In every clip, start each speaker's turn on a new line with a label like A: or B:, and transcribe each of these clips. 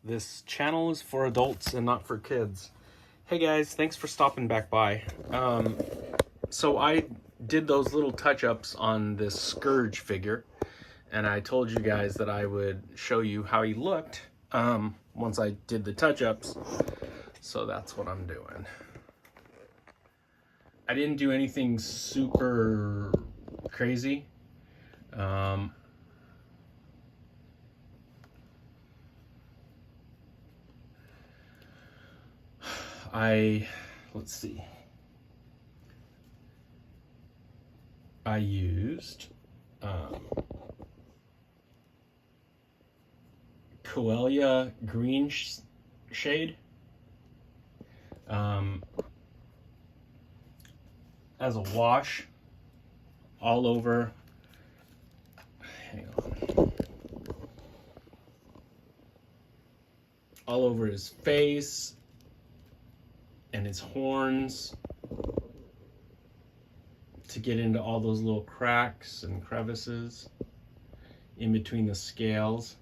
A: This channel is for adults and not for kids. Hey guys, thanks for stopping back by. So I did those little touch-ups on this Sskur'ge figure, and I told you guys that I would show you how he looked once I did the touch-ups. So that's what I'm doing. I didn't do anything super crazy. Let's see. I used Coelia green shade as a wash all over. Hang on. All over his face and his horns to get into all those little cracks and crevices in between the scales.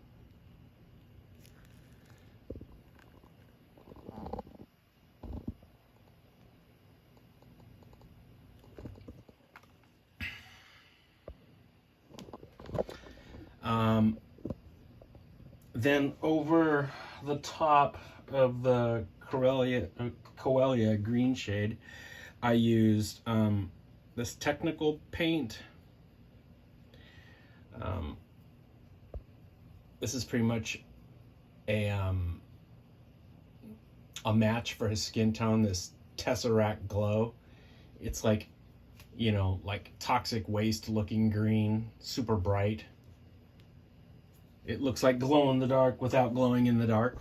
A: Then over the top of the Coelia green shade, I used this technical paint. This is pretty much a match for his skin tone, this Tesseract Glow. It's like, you know, like toxic waste looking green, super bright. It looks like glow in the dark without glowing in the dark.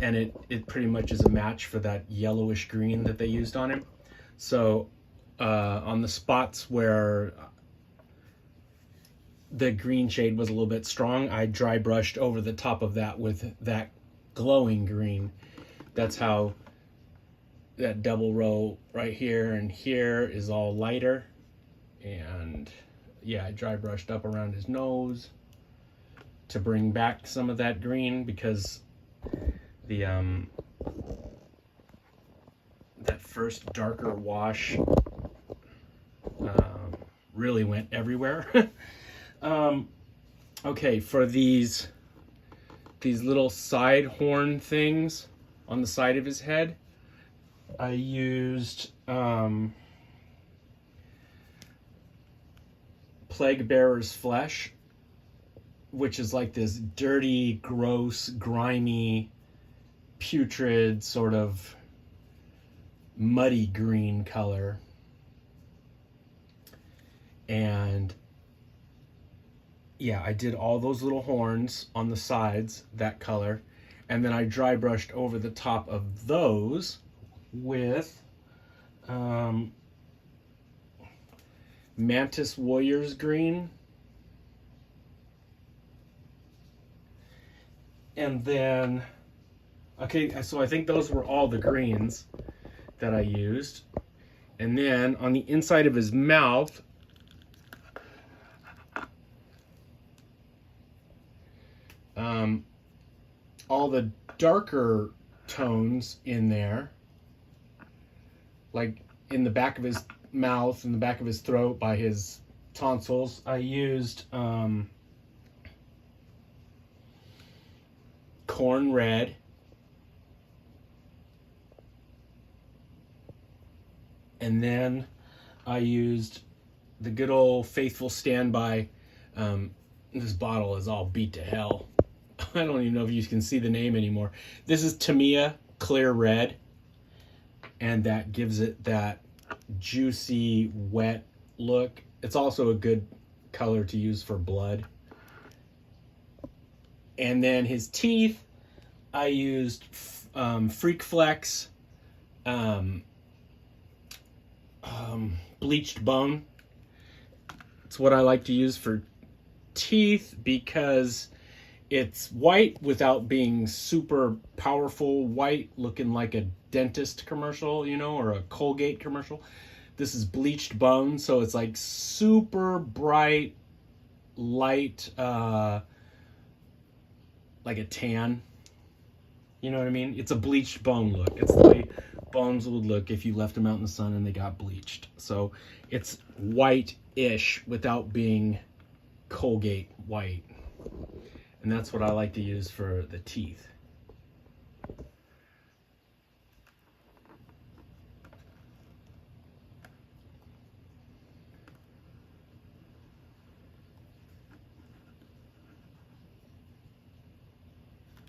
A: And it pretty much is a match for that yellowish green that they used on him. So on the spots where the green shade was a little bit strong, I dry brushed over the top of that with that glowing green. That's how that double row right here and here is all lighter. And yeah, I dry brushed up around his nose to bring back some of that green, because the that first darker wash really went everywhere. Okay, for these little side horn things on the side of his head, I used Plague Bearer's Flesh, which is like this dirty, gross, grimy, putrid, sort of muddy green color. And yeah, I did all those little horns on the sides, that color. And then I dry brushed over the top of those with Mantis Warrior's Green. And then, okay, so I think those were all the greens that I used. And then on the inside of his mouth, all the darker tones in there, like in the back of his mouth and the back of his throat by his tonsils, I used Corn Red, and then I used the good old faithful Standby. This bottle is all beat to hell. I don't even know if you can see the name anymore. This is Tamiya Clear Red, and that gives it that juicy, wet look. It's also a good color to use for blood. And then his teeth, I used Freak Flex bleached bone. It's what I like to use for teeth because it's white without being super powerful white, looking like a dentist commercial, you know, or a Colgate commercial. This is bleached bone, so it's like super bright, light, like a tan. You know what I mean? It's a bleached bone look. It's the way bones would look if you left them out in the sun and they got bleached. So it's white-ish without being Colgate white. And that's what I like to use for the teeth.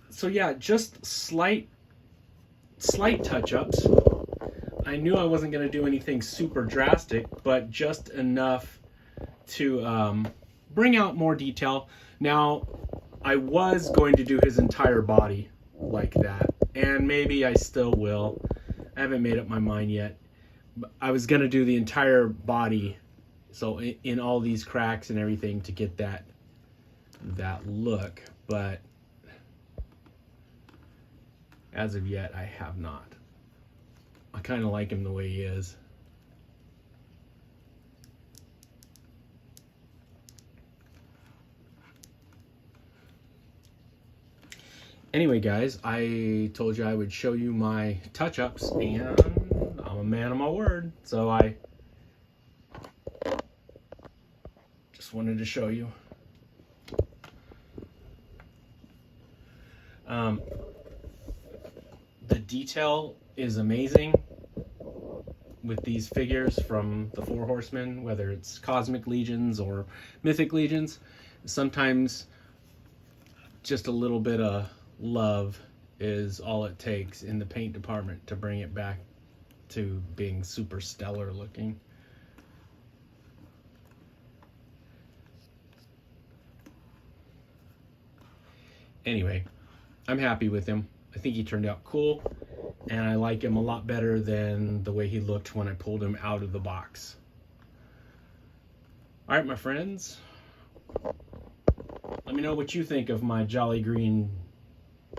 A: So yeah, just slight touch-ups. I knew I wasn't going to do anything super drastic, but just enough to bring out more detail. Now, I was going to do his entire body like that, and maybe I still will. I haven't made up my mind yet. I was going to do the entire body, so in all these cracks and everything, to get that look, but as of yet, I have not. I kind of like him the way he is. Anyway, guys, I told you I would show you my touch-ups, and I'm a man of my word, so I just wanted to show you. The detail is amazing with these figures from the Four Horsemen, whether it's Cosmic Legions or Mythic Legions. Sometimes just a little bit of love is all it takes in the paint department to bring it back to being super stellar looking. Anyway, I'm happy with him. I think he turned out cool, and I like him a lot better than the way he looked when I pulled him out of the box. All right, my friends, let me know what you think of my Jolly Green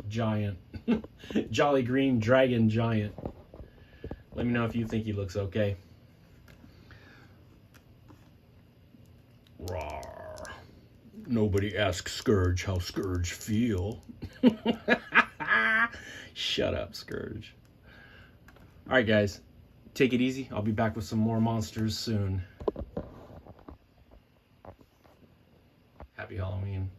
A: Giant, Jolly Green Dragon Giant. Let me know if you think he looks okay. Rawr. Nobody asks Sskur'ge how Sskur'ge feel. Shut up, Sskur'ge. All right, guys, take it easy. I'll be back with some more monsters soon. Happy Halloween.